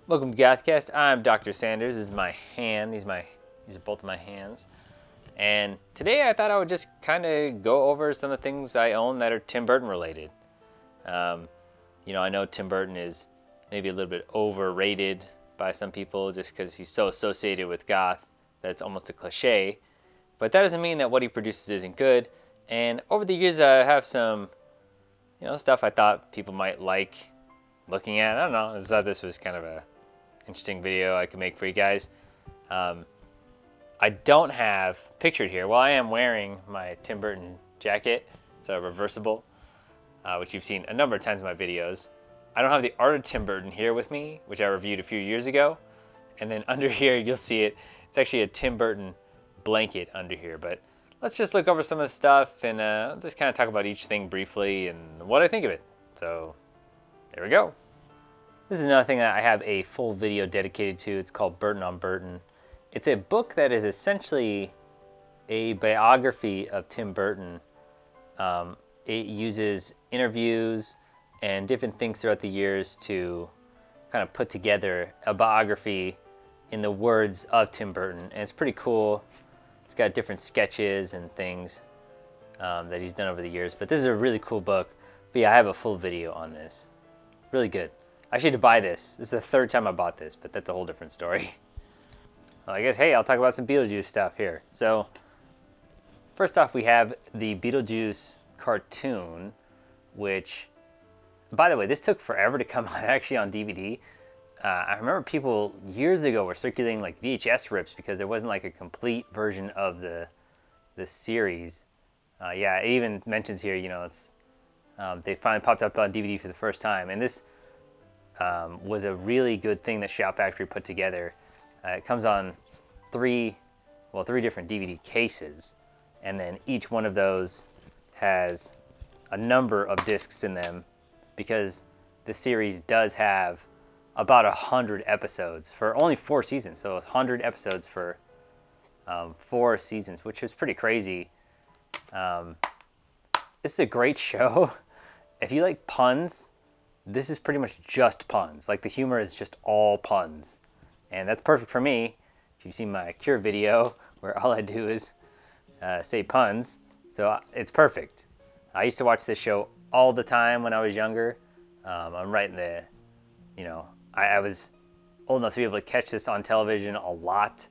Welcome to Gothcast. I'm Dr. Sanders. This is my hand. These are both of my hands. And today I thought I would just kind of go over some of the things I own that are Tim Burton related. I know Tim Burton is maybe a little bit overrated by some people just because he's so associated with goth that it's almost a cliche. But that doesn't mean that what he produces isn't good. And over the years I have some, stuff I thought people might like looking at. I don't know. I thought this was kind of a interesting video I could make for you guys. I don't have pictured here. Well, I am wearing my Tim Burton jacket. It's a reversible, which you've seen a number of times in my videos. I don't have the Art of Tim Burton here with me, which I reviewed a few years ago. And then under here, you'll see it. It's actually a Tim Burton blanket under here. But let's just look over some of the stuff and just kind of talk about each thing briefly and what I think of it. So there we go. This is another thing that I have a full video dedicated to. It's called Burton on Burton. It's a book that is essentially a biography of Tim Burton. It uses interviews and different things throughout the years to kind of put together a biography in the words of Tim Burton. And it's pretty cool. It's got different sketches and things that he's done over the years. But this is a really cool book. But yeah, I have a full video on this. Really good. I should buy this. This is the third time I bought this, but that's a whole different story. Well, I guess, hey, I'll talk about some Beetlejuice stuff here. So, first off, we have the Beetlejuice cartoon, which, by the way, this took forever to come out actually on DVD. I remember people years ago were circulating like VHS rips because there wasn't like a complete version of the series. Yeah, it even mentions here, it's they finally popped up on DVD for the first time, and this was a really good thing that Shout Factory put together. It comes on three different DVD cases, and then each one of those has a number of discs in them because the series does have about 100 episodes for only 4 seasons. So 100 episodes for 4 seasons, which is pretty crazy. This is a great show. If you like puns, this is pretty much just puns. Like the humor is just all puns. And that's perfect for me. If you've seen my Cure video where all I do is say puns. So it's perfect. I used to watch this show all the time when I was younger. I'm right in the, I was old enough to be able to catch this on television a lot.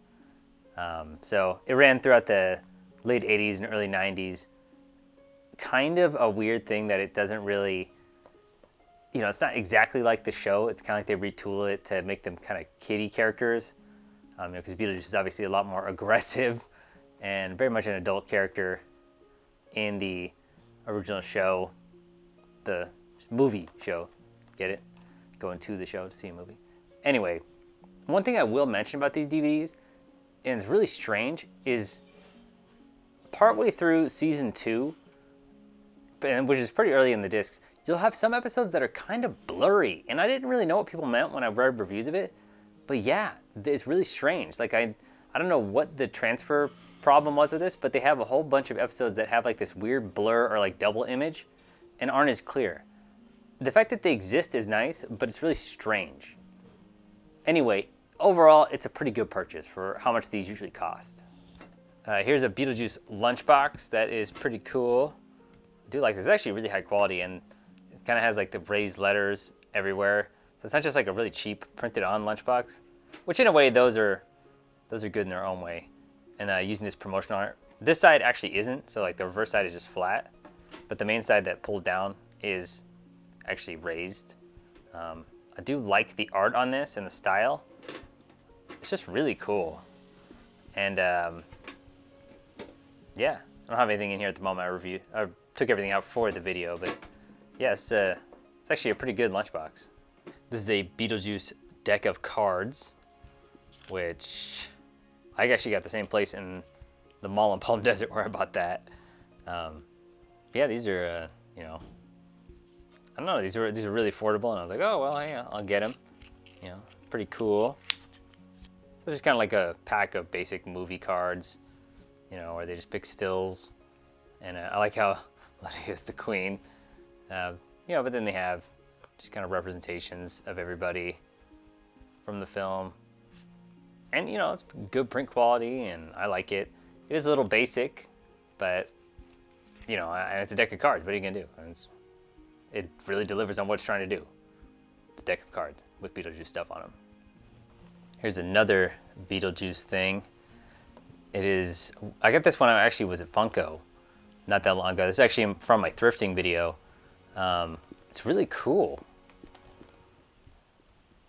So it ran throughout the late 80s and early 90s. Kind of a weird thing that it doesn't really, it's not exactly like the show. It's kind of like they retool it to make them kind of kiddie characters. Because Beetlejuice is obviously a lot more aggressive and very much an adult character in the original show, the movie show. Get it? Going to the show to see a movie. Anyway, one thing I will mention about these DVDs, and it's really strange, is partway through season 2, which is pretty early in the discs, you'll have some episodes that are kind of blurry, and I didn't really know what people meant when I read reviews of it, but yeah, it's really strange. Like I don't know what the transfer problem was with this, but they have a whole bunch of episodes that have like this weird blur or like double image and aren't as clear. The fact that they exist is nice, but it's really strange. Anyway, overall, it's a pretty good purchase for how much these usually cost. Here's a Beetlejuice lunchbox that is pretty cool. I do like this. It's actually really high quality, and it kind of has like the raised letters everywhere. So it's not just like a really cheap printed on lunchbox, which in a way those are good in their own way. And using this promotional art, this side actually isn't. So like the reverse side is just flat, but the main side that pulls down is actually raised. I do like the art on this and the style. It's just really cool. And yeah, I don't have anything in here at the moment. I took everything out for the video, but yeah, it's actually a pretty good lunchbox. This is a Beetlejuice deck of cards, which I actually got the same place in the mall in Palm Desert where I bought that. Yeah, these are, I don't know, these are really affordable, and I was like, oh well, yeah, I'll get them. Pretty cool. So it's just kind of like a pack of basic movie cards, where they just pick stills, and I like how Lydia is the queen. But then they have just kind of representations of everybody from the film. And, you know, it's good print quality, and I like it. It is a little basic, but, you know, and it's a deck of cards. What are you going to do? It really delivers on what it's trying to do. It's a deck of cards with Beetlejuice stuff on them. Here's another Beetlejuice thing. It is, I got this one, I actually was at Funko not that long ago. This is actually from my thrifting video. It's really cool.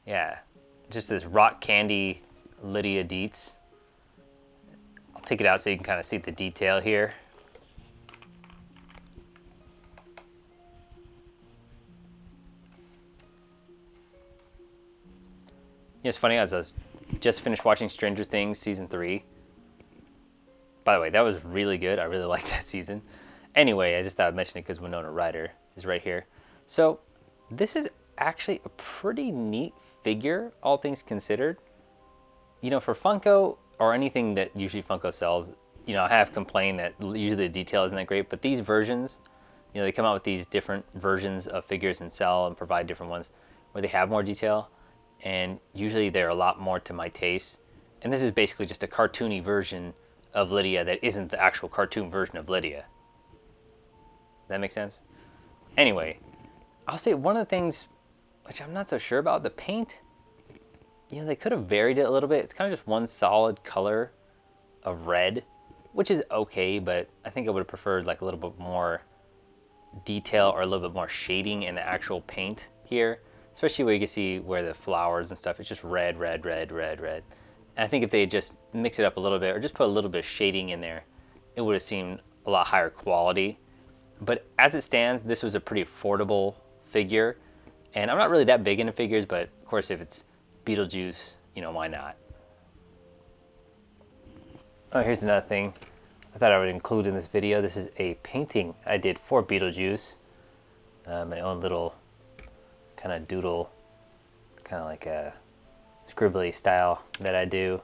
Yeah, just this rock candy Lydia Deetz. I'll take it out so you can kind of see the detail here. It's funny, as I was just finished watching Stranger Things season 3. By the way, that was really good. I really liked that season. Anyway, I just thought I'd mention it because Winona Ryder is right here. So this is actually a pretty neat figure, all things considered. You know, for Funko, or anything that usually Funko sells, you know, I have complained that usually the detail isn't that great, but these versions, you know, they come out with these different versions of figures and sell and provide different ones where they have more detail, and usually they're a lot more to my taste. And this is basically just a cartoony version of Lydia that isn't the actual cartoon version of Lydia. Does that make sense? Anyway, I'll say one of the things which I'm not so sure about, the paint, you know, they could have varied it a little bit. It's kind of just one solid color of red, which is okay, but I think I would have preferred like a little bit more detail or a little bit more shading in the actual paint here, especially where you can see where the flowers and stuff, it's just red, red, red, red, red. And I think if they just mix it up a little bit or just put a little bit of shading in there, it would have seemed a lot higher quality. But as it stands, this was a pretty affordable figure. And I'm not really that big into figures, but of course if it's Beetlejuice, you know, why not? Oh, here's another thing I thought I would include in this video. This is a painting I did for Beetlejuice. My own little kind of doodle, kind of like a scribbly style that I do.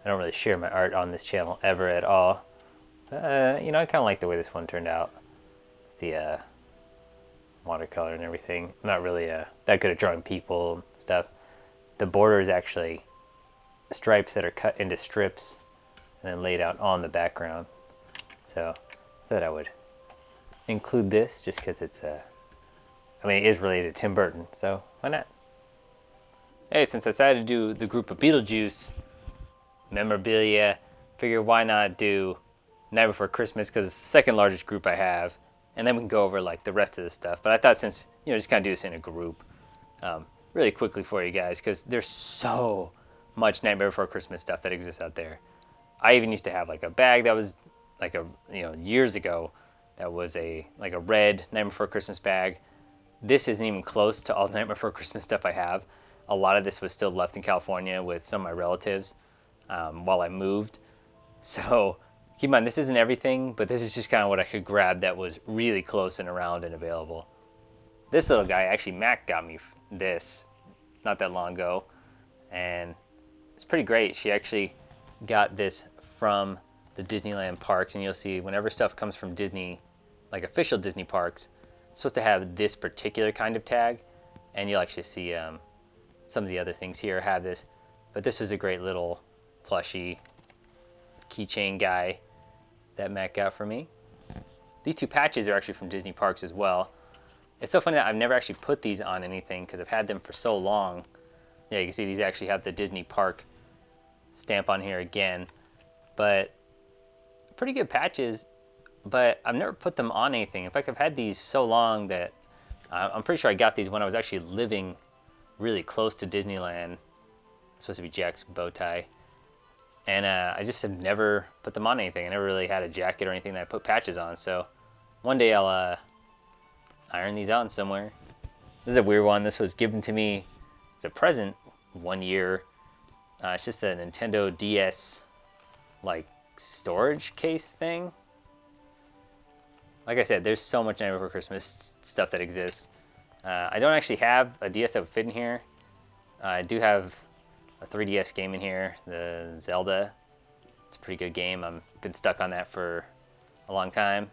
I don't really share my art on this channel ever at all. You know, I kind of like the way this one turned out. The watercolor and everything. I'm not really that good at drawing people and stuff. The border is actually stripes that are cut into strips and then laid out on the background. So I thought I would include this just because it's I mean, it is related to Tim Burton, so why not? Hey, since I decided to do the group of Beetlejuice memorabilia, figure why not do Night Before Christmas, because it's the second largest group I have, and then we can go over like the rest of the stuff. But I thought, since, you know, just kind of do this in a group really quickly for you guys, because there's so much Nightmare Before Christmas stuff that exists out there. I even used to have like a bag that was like a, you know, years ago, that was like a red Nightmare Before Christmas bag. This isn't even close to all the Nightmare Before Christmas stuff I have. A lot of this was still left in California with some of my relatives while I moved. So keep in mind, this isn't everything, but this is just kind of what I could grab that was really close and around and available. This little guy, actually Mac got me this not that long ago, and it's pretty great. She actually got this from the Disneyland parks, and you'll see whenever stuff comes from Disney, like official Disney parks, it's supposed to have this particular kind of tag, and you'll actually see some of the other things here have this, but this was a great little plushie keychain guy that Matt got for me. These two patches are actually from Disney parks as well. It's so funny that I've never actually put these on anything because I've had them for so long. Yeah, you can see these actually have the Disney park stamp on here again, but pretty good patches, but I've never put them on anything. In fact, I've had these so long that I'm pretty sure I got these when I was actually living really close to Disneyland. It's supposed to be Jack's bow tie. And I just have never put them on anything. I never really had a jacket or anything that I put patches on. So one day I'll iron these on somewhere. This is a weird one. This was given to me as a present one year. It's just a Nintendo DS like storage case thing. Like I said, there's so much Night Before Christmas stuff that exists. I don't actually have a DS that would fit in here. I do have a 3DS game in here, the Zelda. It's a pretty good game. I've been stuck on that for a long time.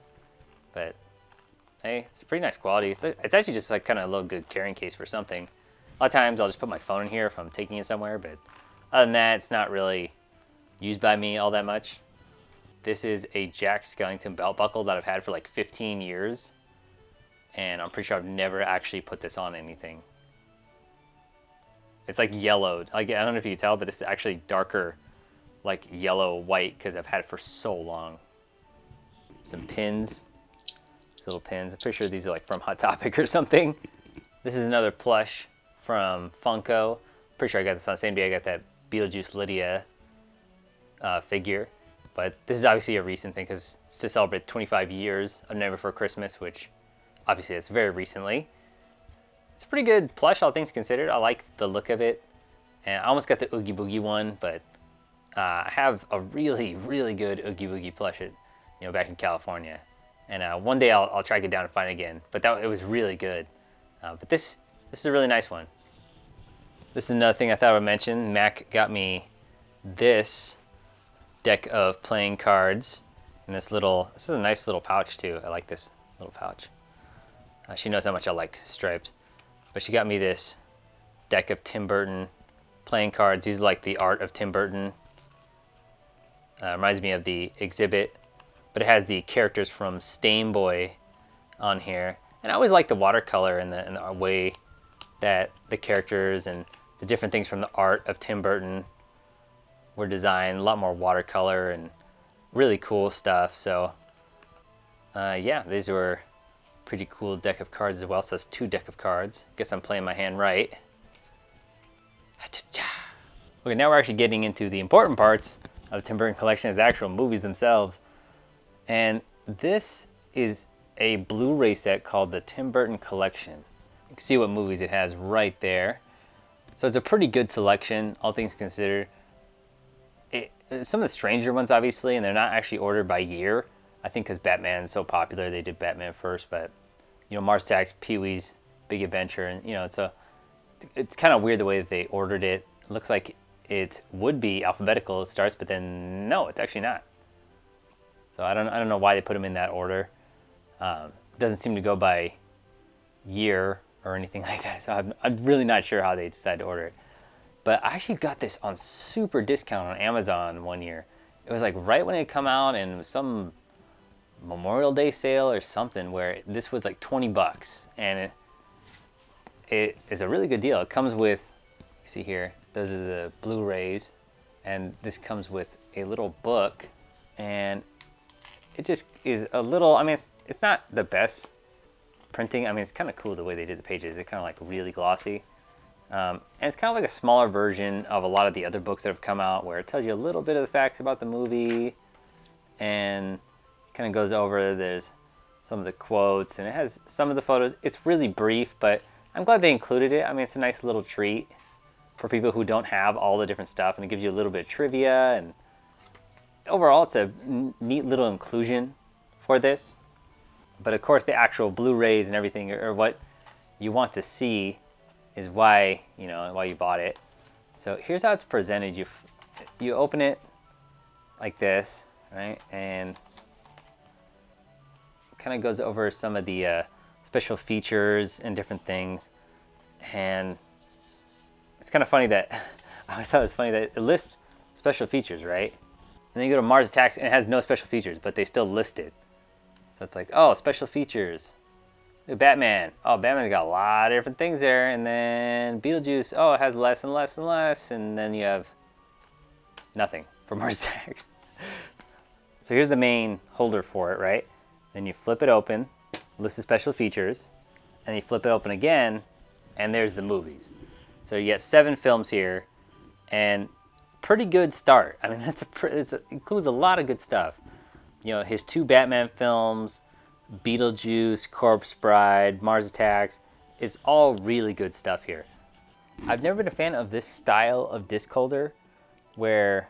But hey, it's a pretty nice quality. It's actually just like kind of a little good carrying case for something. A lot of times I'll just put my phone in here if I'm taking it somewhere, but other than that, it's not really used by me all that much. This is a Jack Skellington belt buckle that I've had for like 15 years. And I'm pretty sure I've never actually put this on anything. It's like yellowed. Like, I don't know if you can tell, but it's actually darker, like yellow white, because I've had it for so long. Some pins. These little pins. I'm pretty sure these are like from Hot Topic or something. This is another plush from Funko. Pretty sure I got this on the same day I got that Beetlejuice Lydia figure. But this is obviously a recent thing because it's to celebrate 25 years of Nightmare Before Christmas, which obviously it's very recently. It's a pretty good plush, all things considered. I like the look of it. And I almost got the Oogie Boogie one, but I have a really, really good Oogie Boogie plush, back in California. And one day I'll track it down and find it again. But it was really good. But this is a really nice one. This is another thing I thought I would mention. Mac got me this deck of playing cards. And this is a nice little pouch too. I like this little pouch. She knows how much I like stripes. But she got me this deck of Tim Burton playing cards. These are like the art of Tim Burton. Reminds me of the exhibit. But it has the characters from Stain Boy on here. And I always like the watercolor and the way that the characters and the different things from the art of Tim Burton were designed. A lot more watercolor and really cool stuff. So yeah, these were pretty cool deck of cards as well. So it's 2 deck of cards. Guess I'm playing my hand right. Okay, now we're actually getting into the important parts of the Tim Burton collection, as the actual movies themselves. And this is a Blu-ray set called the Tim Burton Collection. You can see what movies it has right there. So it's a pretty good selection, all things considered. Some of the stranger ones, obviously, and they're not actually ordered by year. I think because Batman's so popular, they did Batman first. But Mars Attacks, Pee-wee's Big Adventure, and it's kind of weird the way that they ordered it. It looks like it would be alphabetical. It starts, but then no, it's actually not. So I don't know why they put them in that order. Doesn't seem to go by year or anything like that. So I'm really not sure how they decided to order it. But I actually got this on super discount on Amazon one year. It was like right when it come out, and it was some Memorial Day sale or something where this was like 20 bucks, and it is a really good deal. It comes with, see here, those are the Blu-rays, and this comes with a little book, and it just is a little, I mean, it's not the best printing. I mean, it's kind of cool the way they did the pages. They're kind of like really glossy. And it's kind of like a smaller version of a lot of the other books that have come out, where it tells you a little bit of the facts about the movie and kind of goes over, there's some of the quotes, and it has some of the photos. It's really brief, but I'm glad they included it. I mean, it's a nice little treat for people who don't have all the different stuff, and it gives you a little bit of trivia, and overall it's a neat little inclusion for this. But of course the actual Blu-rays and everything are what you want to see, is why you bought it. So here's how it's presented. You open it like this, right, and kind of goes over some of the special features and different things. And it's kind of funny that I always thought it was funny that it lists special features, right? And then you go to Mars Attacks and it has no special features, but they still list it. So it's like, oh, special features. Look at Batman. Oh, Batman's got a lot of different things there. And then Beetlejuice, oh, it has less and less and less. And then you have nothing for Mars Attacks. So here's the main holder for it, right? Then you flip it open, list of special features, and you flip it open again, and there's the movies. So you get 7 films here, and pretty good start. I mean, it includes a lot of good stuff. His 2 Batman films, Beetlejuice, Corpse Bride, Mars Attacks. It's all really good stuff here. I've never been a fan of this style of disc holder, where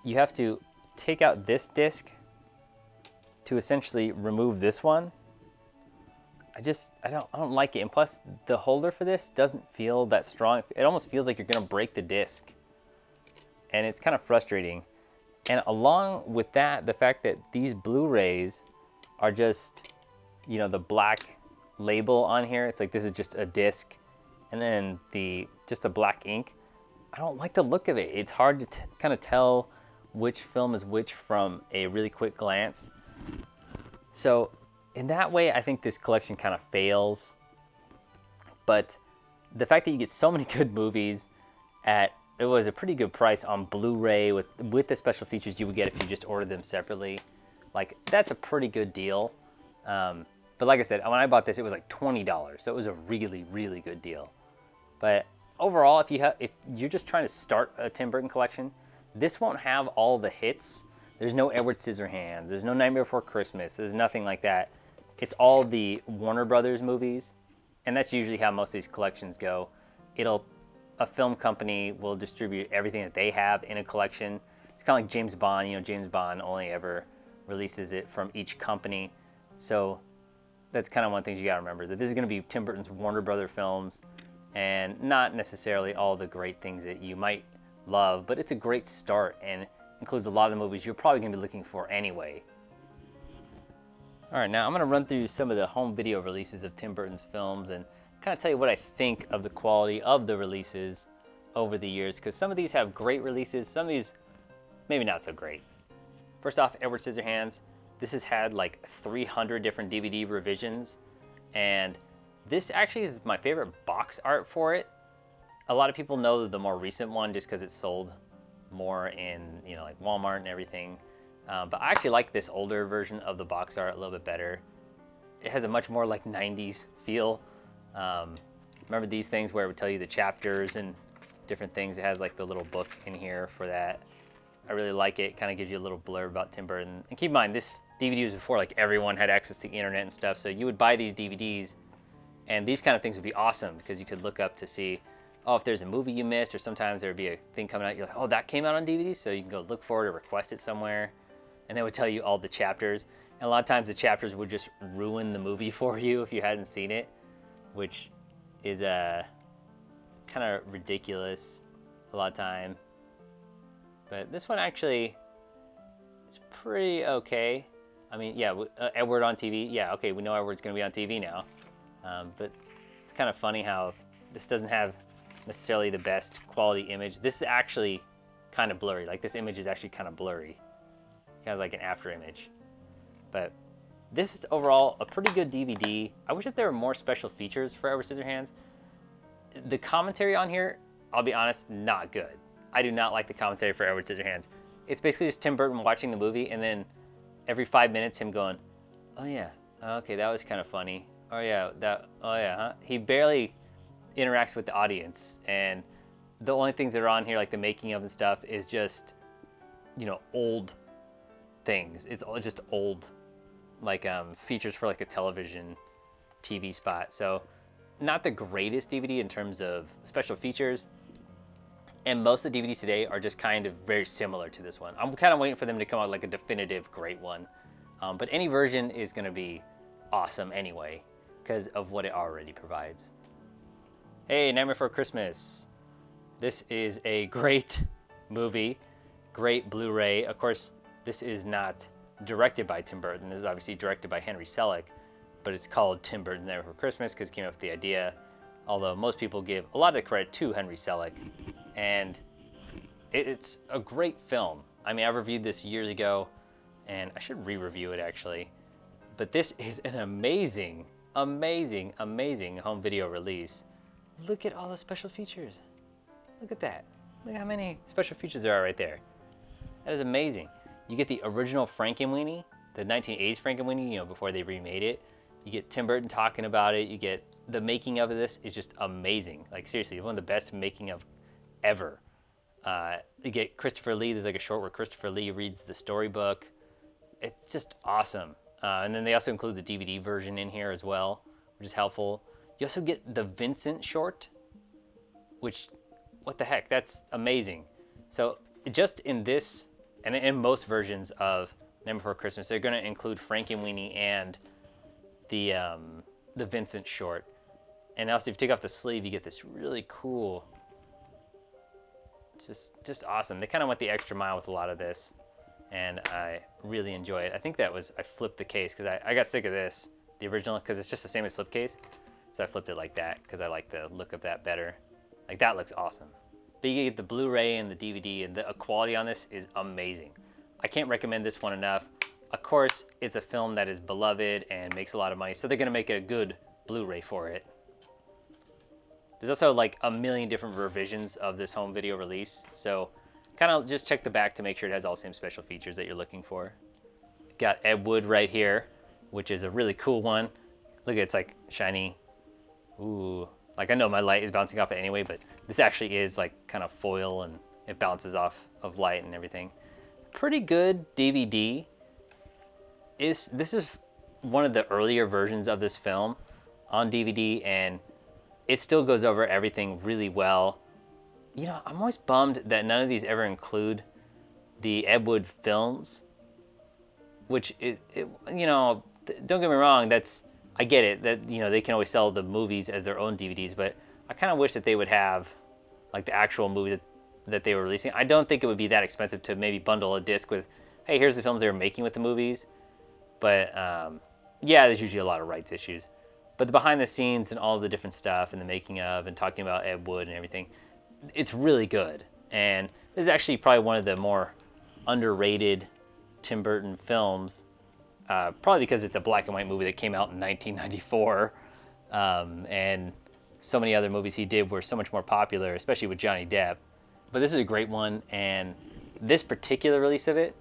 you have to take out this disc to essentially remove this one. I don't like it. And plus, the holder for this doesn't feel that strong. It almost feels like you're gonna break the disc, and it's kind of frustrating. And along with that, the fact that these Blu-rays are just, the black label on here. It's like this is just a disc, And then just the black ink, I don't like the look of it. It's hard to kind of tell which film is which from a really quick glance. So in that way, I think this collection kind of fails. But the fact that you get so many good movies at, it was a pretty good price on Blu-ray with the special features you would get if you just ordered them separately. Like, that's a pretty good deal. But like I said, when I bought this, it was like $20. So it was a really, really good deal. But overall, if you're just trying to start a Tim Burton collection, this won't have all the hits. There's no Edward Scissorhands. There's no Nightmare Before Christmas. There's nothing like that. It's all the Warner Brothers movies. And that's usually how most of these collections go. A film company will distribute everything that they have in a collection. It's kind of like James Bond. You know, James Bond only ever releases it from each company. So that's kind of one of the things you got to remember, is that this is going to be Tim Burton's Warner Brother films, and not necessarily all the great things that you might love, but it's a great start and includes a lot of the movies you're probably going to be looking for anyway. Alright, now I'm going to run through some of the home video releases of Tim Burton's films and kind of tell you what I think of the quality of the releases over the years, because some of these have great releases, some of these maybe not so great. First off, Edward Scissorhands. This has had like 300 different DVD revisions, and this actually is my favorite box art for it. A lot of people know the more recent one just because it's sold more in, you know, like Walmart and everything. But I actually like this older version of the box art a little bit better. It has a much more like 90s feel. Remember these things where it would tell you the chapters and different things? It has like the little book in here for that. I really like it. It kind of gives you a little blurb about Tim Burton. And keep in mind, this DVD was before like everyone had access to the internet and stuff. So you would buy these DVDs, and these kind of things would be awesome because you could look up to see, oh, if there's a movie you missed, or sometimes there would be a thing coming out. You're like, oh, that came out on DVD, so you can go look for it or request it somewhere. And they would tell you all the chapters. And a lot of times the chapters would just ruin the movie for you if you hadn't seen it, which is kind of ridiculous a lot of time. But this one actually is pretty okay. I mean, yeah, Edward on TV. Yeah, okay, we know Edward's going to be on TV now. But it's kind of funny how this doesn't have necessarily the best quality image. This is actually kind of blurry. Like, this image is actually kind of blurry. Kind of like an after image. But this is overall a pretty good DVD. I wish that there were more special features for Edward Scissorhands. The commentary on here, I'll be honest, not good. I do not like the commentary for Edward Scissorhands. It's basically just Tim Burton watching the movie, and then every 5 minutes him going, oh yeah, okay, that was kind of funny. Oh yeah, huh? He barely interacts with the audience, and the only things that are on here, like the making of and stuff, is just, you know, old things. It's just old, like features for like a television TV spot. So not the greatest DVD in terms of special features. And most of the DVDs today are just kind of very similar to this one. I'm kind of waiting for them to come out like a definitive great one. But any version is going to be awesome anyway because of what it already provides. Hey, Nightmare Before Christmas. This is a great movie, great Blu-ray. Of course, this is not directed by Tim Burton. This is obviously directed by Henry Selick, but it's called Tim Burton's Nightmare Before Christmas because he came up with the idea. Although most people give a lot of the credit to Henry Selick, and it's a great film. I mean, I reviewed this years ago, and I should re-review it actually. But this is an amazing, amazing, amazing home video release. Look at all the special features. Look at that. Look how many special features there are right there. That is amazing. You get the original Frankenweenie, the 1980s Frankenweenie, you know, before they remade it. You get Tim Burton talking about it. You get the making of this is just amazing. Like, seriously, one of the best making of ever. You get Christopher Lee. There's like a short where Christopher Lee reads the storybook. It's just awesome. And then they also include the DVD version in here as well, which is helpful. You also get the Vincent short, which, what the heck, that's amazing. So just in this, and in most versions of Nightmare Before Christmas, they're going to include Frankenweenie and the Vincent short. And also, if you take off the sleeve, you get this really cool, just awesome. They kind of went the extra mile with a lot of this, and I really enjoy it. I think that was, I flipped the case because I got sick of this, the original, because it's just the same as slipcase. So So I flipped it like that because I like the look of that better. Like that looks awesome. But you get the Blu-ray and the DVD, and the quality on this is amazing. I can't recommend this one enough. Of course, it's a film that is beloved and makes a lot of money, so they're gonna make it a good Blu-ray for it. There's also like a million different revisions of this home video release, so kind of just check the back to make sure it has all the same special features that you're looking for. Got Ed Wood right here, which is a really cool one. Look, it's like shiny. Ooh, like I know my light is bouncing off it anyway, but this actually is like kind of foil and it bounces off of light and everything. Pretty good DVD. This is one of the earlier versions of this film on DVD, and it still goes over everything really well. You know, I'm always bummed that none of these ever include the Ed Wood films, which you know, don't get me wrong, I get it that, you know, they can always sell the movies as their own DVDs, but I kind of wish that they would have like the actual movie that they were releasing. I don't think it would be that expensive to maybe bundle a disc with, hey, here's the films they were making with the movies. But yeah, there's usually a lot of rights issues. But the behind the scenes and all the different stuff and the making of and talking about Ed Wood and everything, it's really good. And this is actually probably one of the more underrated Tim Burton films, probably because it's a black and white movie that came out in 1994. And so many other movies he did were so much more popular, especially with Johnny Depp. But this is a great one, and this particular release of it,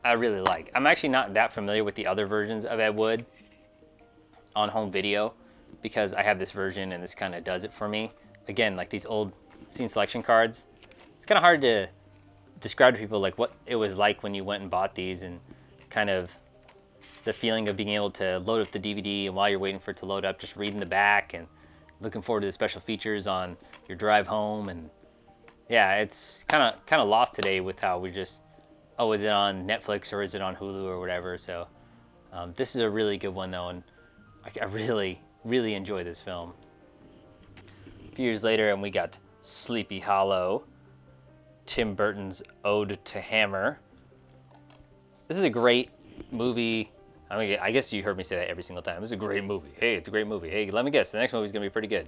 I really like. I'm actually not that familiar with the other versions of Ed Wood on home video because I have this version and this kind of does it for me. Again, like these old scene selection cards, it's kind of hard to describe to people like what it was like when you went and bought these and kind of the feeling of being able to load up the DVD and while you're waiting for it to load up, just reading the back and looking forward to the special features on your drive home. And yeah, it's kind of lost today with how we just, oh, is it on Netflix or is it on Hulu or whatever? So this is a really good one though, and I really, really enjoy this film. A few years later, and we got Sleepy Hollow, Tim Burton's Ode to Hammer. This is a great movie. I mean, I guess you heard me say that every single time. This is a great movie. Hey, it's a great movie. Hey, let me guess, the next movie is gonna be pretty good.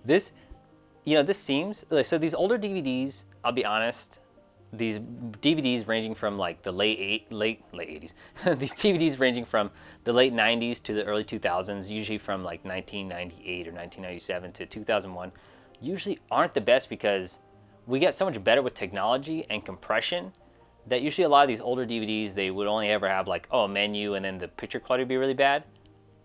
This, you know, this seems so. These older DVDs, I'll be honest, these DVDs ranging from like the late 80s. These DVDs ranging from the late 90s to the early 2000s, usually from like 1998 or 1997 to 2001, usually aren't the best because we get so much better with technology and compression that usually a lot of these older DVDs, they would only ever have like, oh, a menu and then the picture quality would be really bad.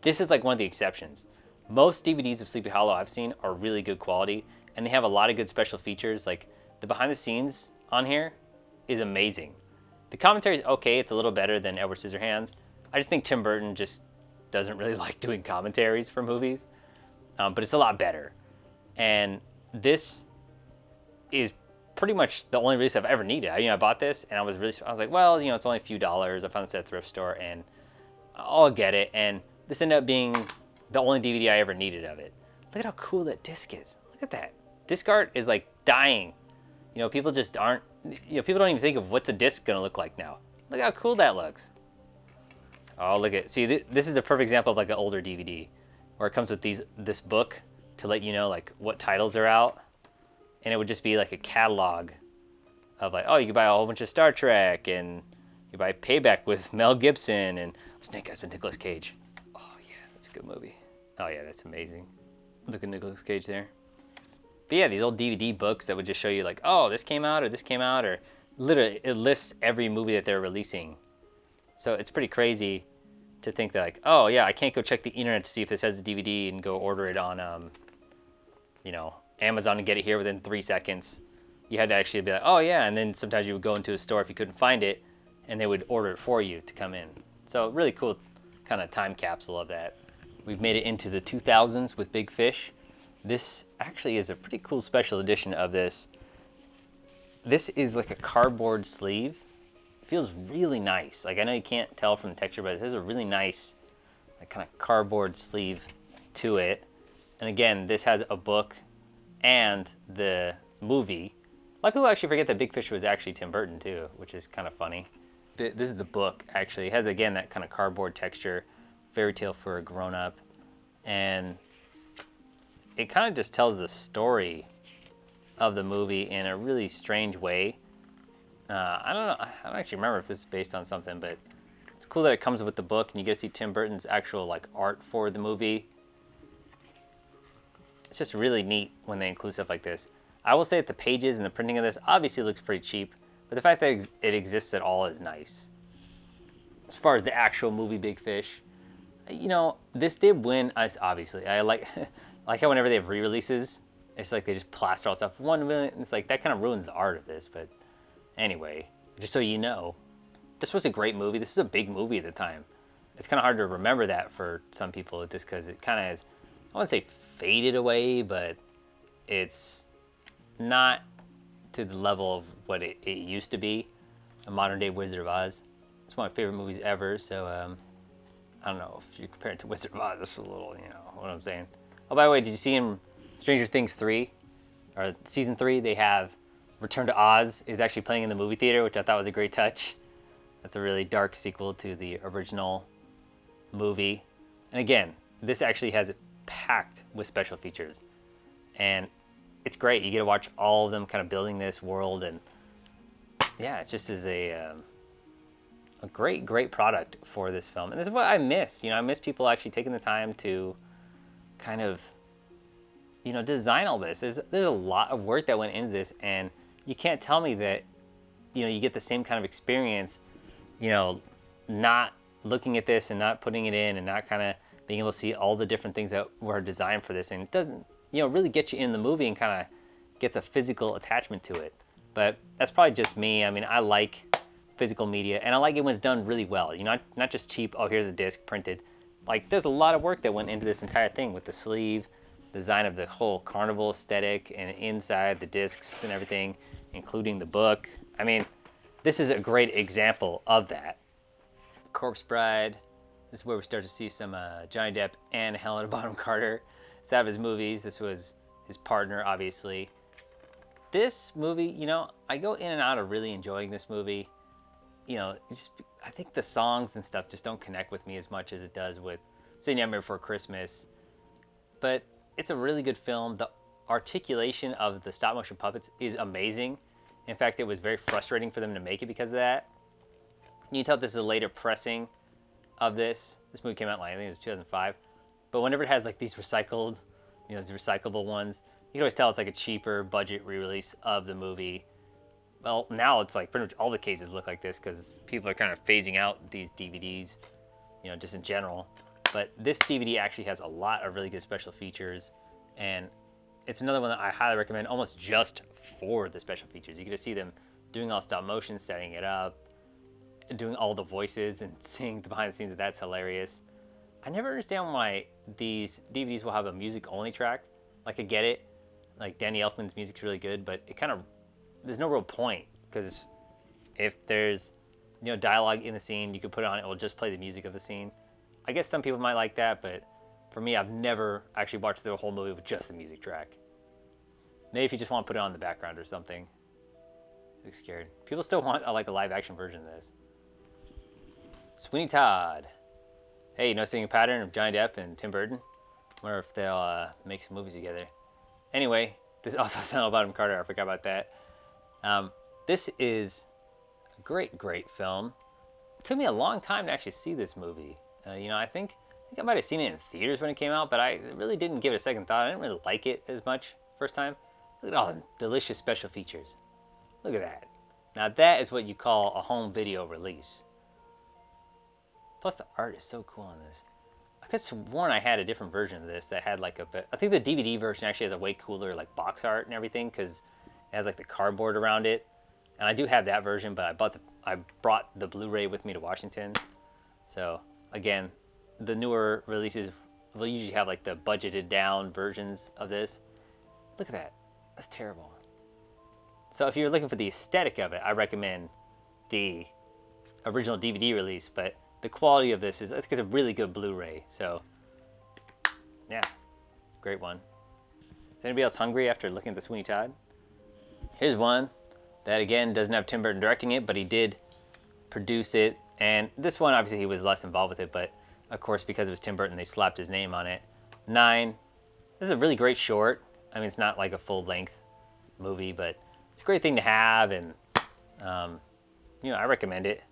This is like one of the exceptions. Most DVDs of Sleepy Hollow I've seen are really good quality, and they have a lot of good special features. Like the behind the scenes on here is amazing. The commentary is okay, it's a little better than Edward Scissorhands. I just think Tim Burton just doesn't really like doing commentaries for movies, but it's a lot better. And this is pretty much the only release I've ever needed. I bought this and I was like, well, it's only a few dollars. I found this at a thrift store and I'll get it. And this ended up being the only DVD I ever needed of it. Look at how cool that disc is. Look at that. Disc art is like dying. People just aren't, people don't even think of what's a disc gonna look like now. Look how cool that looks. Oh, look at, see, this is a perfect example of like an older DVD where it comes with this book to let you know like what titles are out. And it would just be like a catalog of like, oh, you can buy a whole bunch of Star Trek, and you buy Payback with Mel Gibson, and Snake Eyes with Nicolas Cage. Oh yeah, that's a good movie. Oh yeah, that's amazing. Look at Nicolas Cage there. But yeah, these old DVD books that would just show you like, oh, this came out, or literally it lists every movie that they're releasing. So it's pretty crazy to think that like, oh yeah, I can't go check the internet to see if this has a DVD and go order it on, Amazon and get it here within 3 seconds. You had to actually be like, oh yeah, and then sometimes you would go into a store if you couldn't find it, and they would order it for you to come in. So really cool kind of time capsule of that. We've made it into the 2000s with Big Fish. This actually is a pretty cool special edition of this. This is like a cardboard sleeve. It feels really nice. Like I know you can't tell from the texture, but it has a really nice like kind of cardboard sleeve to it. And again, this has a book and the movie. A lot of people actually forget that Big Fish was actually Tim Burton too, which is kind of funny. This is the book actually. It has again that kind of cardboard texture, fairy tale for a grown-up. and it kind of just tells the story of the movie in a really strange way. I don't know. I don't actually remember if this is based on something, but it's cool that it comes with the book, and you get to see Tim Burton's actual like art for the movie. It's just really neat when they include stuff like this. I will say that the pages and the printing of this obviously looks pretty cheap, but the fact that it exists at all is nice. As far as the actual movie Big Fish, you know, this did win us. Obviously, I like like how whenever they have re-releases, it's like they just plaster all stuff 1 million. It's like that kind of ruins the art of this. But anyway, just so you know, this was a great movie. This is a big movie at the time. It's kind of hard to remember that for some people, just because it kind of has, I wouldn't say faded away, but it's not to the level of what it used to be, a modern day Wizard of Oz. It's one of my favorite movies ever, so I don't know if you compare it to Wizard of Oz, that's a little, you know what I'm saying. Oh, by the way, did you see in Stranger Things 3, or Season 3, they have Return to Oz is actually playing in the movie theater, which I thought was a great touch. That's a really dark sequel to the original movie. And again, this actually has it packed with special features. And it's great. You get to watch all of them kind of building this world. And yeah, it just is a great product for this film. And this is what I miss. You know, I miss people actually taking the time to kind of, you know, design all this. There's a lot of work that went into this. And you can't tell me that, you know, you get the same kind of experience, you know, not looking at this and not putting it in and not kind of being able to see all the different things that were designed for this, and it doesn't, you know, really get you in the movie and kind of gets a physical attachment to it. But that's probably just me. I mean, I like physical media, and I like it when it's done really well. You know, not just cheap, oh, here's a disc printed. Like, there's a lot of work that went into this entire thing with the sleeve, design of the whole carnival aesthetic, and inside the discs and everything, including the book. I mean, this is a great example of that. Corpse Bride. This is where we start to see some Johnny Depp and Helena Bonham Carter. It's out of his movies. This was his partner, obviously. This movie, you know, I go in and out of really enjoying this movie. You know, I think the songs and stuff just don't connect with me as much as it does with Say Nightmare Before Christmas. But it's a really good film. The articulation of the stop motion puppets is amazing. In fact, it was very frustrating for them to make it because of that. You can tell this is a later pressing of this. This movie came out like, I think it was 2005. But whenever it has like these recycled, you know, these recyclable ones, you can always tell it's like a cheaper budget re-release of the movie. Well, now it's like pretty much all the cases look like this because people are kind of phasing out these DVDs, you know, just in general. But this DVD actually has a lot of really good special features, and it's another one that I highly recommend almost just for the special features. You get to see them doing all stop motion, setting it up, doing all the voices and seeing the behind the scenes. That's hilarious. I never understand why these DVDs will have a music only track. Like, I get it, like Danny Elfman's music's really good, but it kind of, there's no real point, because if there's, you know, dialogue in the scene, you could put it on, it will just play the music of the scene. I guess some people might like that, but for me, I've never actually watched the whole movie with just the music track. Maybe if you just want to put it on in the background or something. I'm scared. People still want like a live action version of this. Sweeney Todd. Hey, noticing a pattern of Johnny Depp and Tim Burton? Wonder if they'll make some movies together. Anyway, this also sounds about Bonham Carter. I forgot about that. This is a great film. It took me a long time to actually see this movie. You know, I think I might have seen it in theaters when it came out, but I really didn't give it a second thought. I didn't really like it as much first time. Look at all the delicious special features. Look at that. Now that is what you call a home video release. Plus the art is so cool on this. I could have sworn I had a different version of this that had like I think the DVD version actually has a way cooler like box art and everything, because it has like the cardboard around it. And I do have that version, but I brought the Blu-ray with me to Washington. So again, the newer releases will usually have like the budgeted down versions of this. Look at that. That's terrible. So if you're looking for the aesthetic of it, I recommend the original DVD release, but the quality of this is, it's a really good Blu-ray. So yeah, great one. Is anybody else hungry after looking at the Sweeney Todd? Here's one that again doesn't have Tim Burton directing it, but he did produce it. And this one, obviously he was less involved with it, but of course because it was Tim Burton, they slapped his name on it. 9. This is a really great short. I mean, it's not like a full-length movie, but it's a great thing to have, and I recommend it.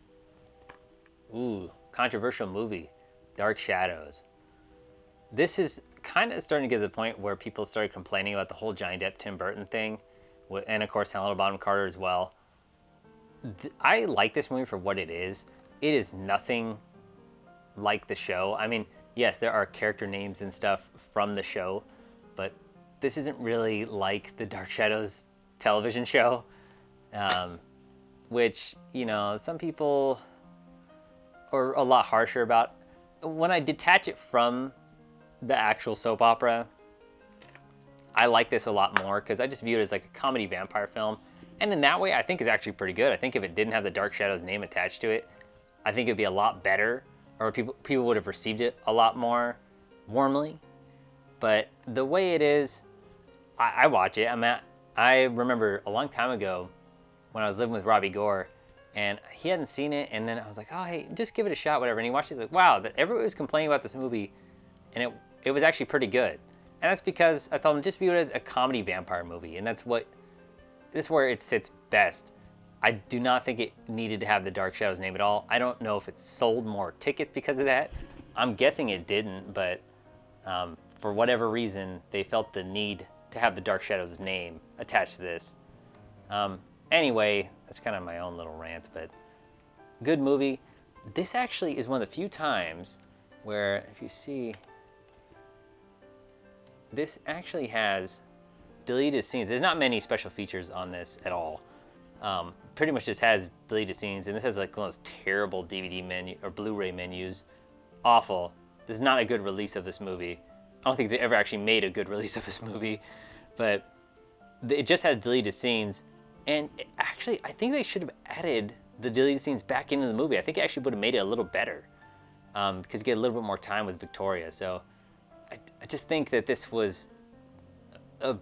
Ooh, controversial movie, Dark Shadows. This is kind of starting to get to the point where people started complaining about the whole Johnny Depp Tim Burton thing, and of course Helena Bonham Carter as well. I like this movie for what it is. It is nothing like the show. I mean, yes, there are character names and stuff from the show, but this isn't really like the Dark Shadows television show, which, some people are a lot harsher about. When I detach it from the actual soap opera, I like this a lot more because I just view it as like a comedy vampire film. And in that way, I think it's actually pretty good. I think if it didn't have the Dark Shadows name attached to it, I think it'd be a lot better, or people would have received it a lot more warmly. But the way it is, I watch it. I remember a long time ago when I was living with Robbie Gore, and he hadn't seen it, and then I was like, oh, hey, just give it a shot, whatever. And he watched it, he's like, wow, that everybody was complaining about this movie, and it was actually pretty good. And that's because I told him just view it as a comedy vampire movie, and this is where it sits best. I do not think it needed to have the Dark Shadows name at all. I don't know if it sold more tickets because of that. I'm guessing it didn't, but for whatever reason, they felt the need to have the Dark Shadows name attached to this. Anyway, that's kind of my own little rant, but good movie. This actually is one of the few times where, if you see, this actually has deleted scenes. There's not many special features on this at all. Pretty much just has deleted scenes, and this has like one of those terrible DVD menu or Blu-ray menus. Awful. This is not a good release of this movie. I don't think they ever actually made a good release of this movie, but it just has deleted scenes. And actually, I think they should have added the deleted scenes back into the movie. I think it actually would have made it a little better, because you get a little bit more time with Victoria. So I just think that this was a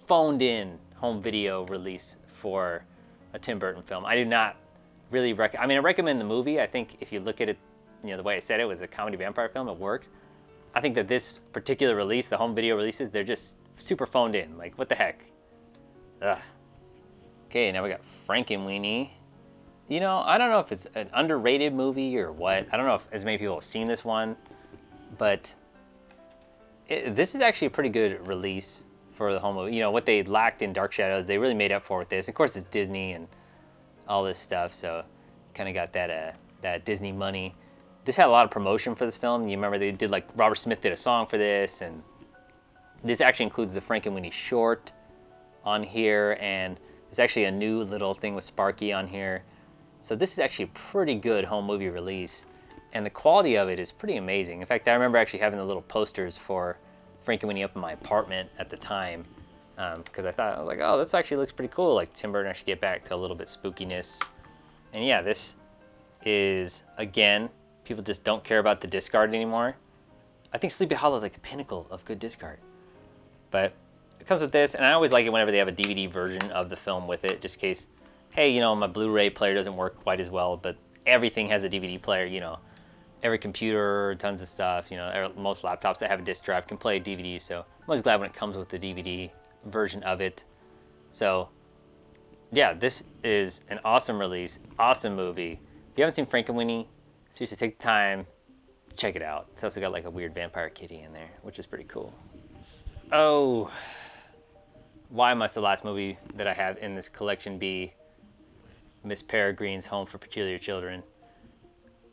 phoned-in home video release for a Tim Burton film. I do not really I recommend the movie. I think if you look at it, the way I said it was a comedy vampire film, it works. I think that this particular release, the home video releases, they're just super phoned in. Like, what the heck? Ugh. Okay, now we got Frankenweenie. I don't know if it's an underrated movie or what. I don't know if as many people have seen this one, but this is actually a pretty good release for the home movie. What they lacked in Dark Shadows, they really made up for with this. Of course, it's Disney and all this stuff, so kind of got that Disney money. This had a lot of promotion for this film. You remember they did, like, Robert Smith did a song for this, and this actually includes the Frankenweenie short on here, and there's actually a new little thing with Sparky on here. So this is actually a pretty good home movie release, and the quality of it is pretty amazing. In fact, I remember actually having the little posters for Frankenweenie up in my apartment at the time, because I was like, oh, this actually looks pretty cool. Like, Tim Burton actually get back to a little bit spookiness. And yeah, this is, again, people just don't care about the discard anymore. I think Sleepy Hollow is like the pinnacle of good discard. But it comes with this, and I always like it whenever they have a DVD version of the film with it, just in case, hey, my Blu-ray player doesn't work quite as well, but everything has a DVD player, every computer, tons of stuff, most laptops that have a disc drive can play a DVD, so I'm always glad when it comes with the DVD version of it. So yeah, this is an awesome release, awesome movie. If you haven't seen Frankenweenie, seriously take the time, check it out. It's also got like a weird vampire kitty in there, which is pretty cool. Oh, why must the last movie that I have in this collection be Miss Peregrine's Home for Peculiar Children?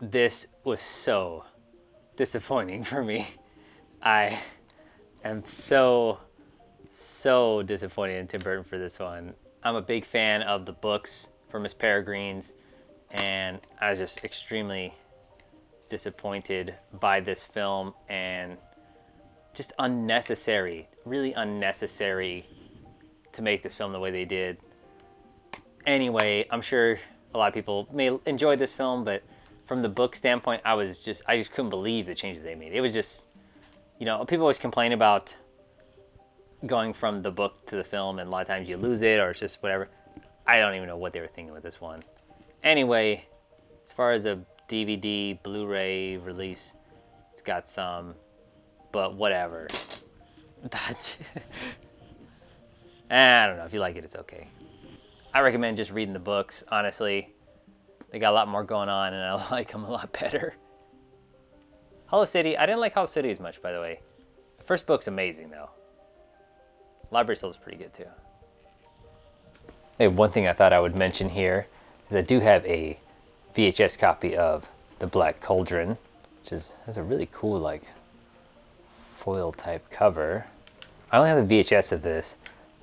This was so disappointing for me. I am so disappointed in Tim Burton for this one. I'm a big fan of the books for Miss Peregrine's, and I was just extremely disappointed by this film, and just unnecessary, really unnecessary to make this film the way they did. Anyway, I'm sure a lot of people may enjoy this film, but from the book standpoint, I just couldn't believe the changes they made. It was just, people always complain about going from the book to the film, and a lot of times you lose it, or it's just whatever. I don't even know what they were thinking with this one. Anyway, as far as a DVD, Blu-ray release, it's got some but whatever. That's I don't know. If you like it, it's okay. I recommend just reading the books, honestly. They got a lot more going on, and I like them a lot better. Hollow City, I didn't like Hollow City as much, by the way. The first book's amazing, though. Library Soul's pretty good, too. Hey, one thing I thought I would mention here is I do have a VHS copy of The Black Cauldron, which has a really cool, like, foil-type cover. I only have the VHS of this.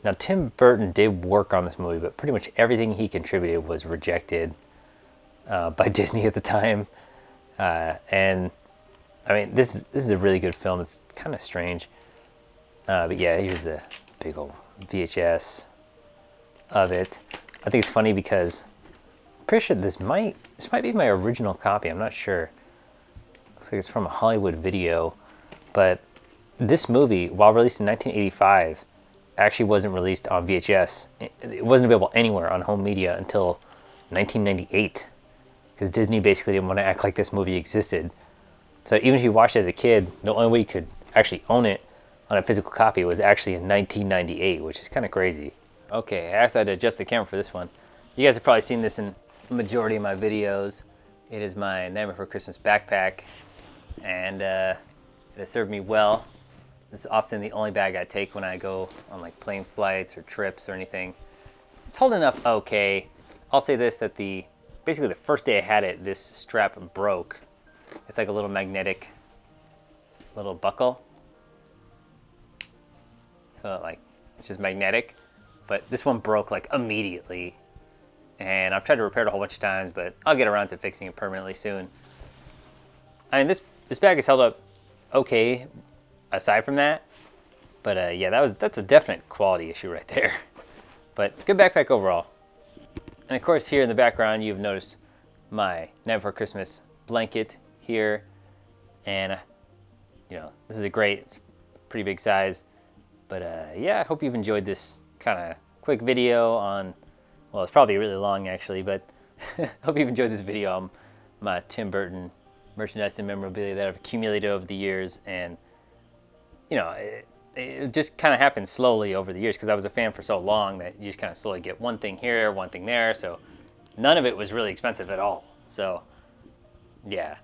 Now, Tim Burton did work on this movie, but pretty much everything he contributed was rejected by Disney at the time. And, I mean, this is a really good film. It's kind of strange. But yeah, here's the big old VHS of it. I think it's funny because I'm pretty sure this might be my original copy. I'm not sure. Looks like it's from a Hollywood Video. But this movie, while released in 1985, actually wasn't released on VHS. It wasn't available anywhere on home media until 1998, because Disney basically didn't want to act like this movie existed. So even if you watched it as a kid, the only way you could actually own it on a physical copy was actually in 1998, which is kind of crazy. Okay, I actually had to adjust the camera for this one. You guys have probably seen this in the majority of my videos. It is my Nightmare Before Christmas backpack, and it has served me well. This is often the only bag I take when I go on like plane flights or trips or anything. It's holding up okay. I'll say this, that basically the first day I had it, this strap broke. It's like a little magnetic little buckle. So like, it's just magnetic. But this one broke like immediately. And I've tried to repair it a whole bunch of times, but I'll get around to fixing it permanently soon. I mean, this bag is held up okay aside from that. But yeah, that's a definite quality issue right there. But good backpack overall. And of course, here in the background, you've noticed my Night Before Christmas blanket here. And, you know, this is it's a pretty big size. But yeah, I hope you've enjoyed this kind of quick video on, well, it's probably really long actually, but I hope you've enjoyed this video on my Tim Burton merchandise and memorabilia that I've accumulated over the years. And, you know, it just kind of happened slowly over the years because I was a fan for so long that you just kind of slowly get one thing here, one thing there. So none of it was really expensive at all. So yeah.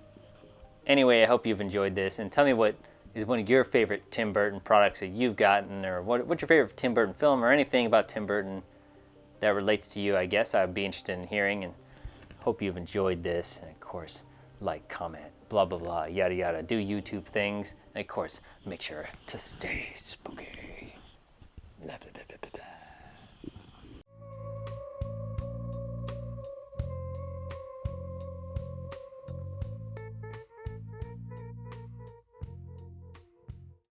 Anyway, I hope you've enjoyed this, and tell me what is one of your favorite Tim Burton products that you've gotten, or what's your favorite Tim Burton film, or anything about Tim Burton that relates to you. I guess I'd be interested in hearing, and hope you've enjoyed this. And of course, like, comment, blah blah blah, yada yada, do YouTube things, and of course, make sure to stay spooky.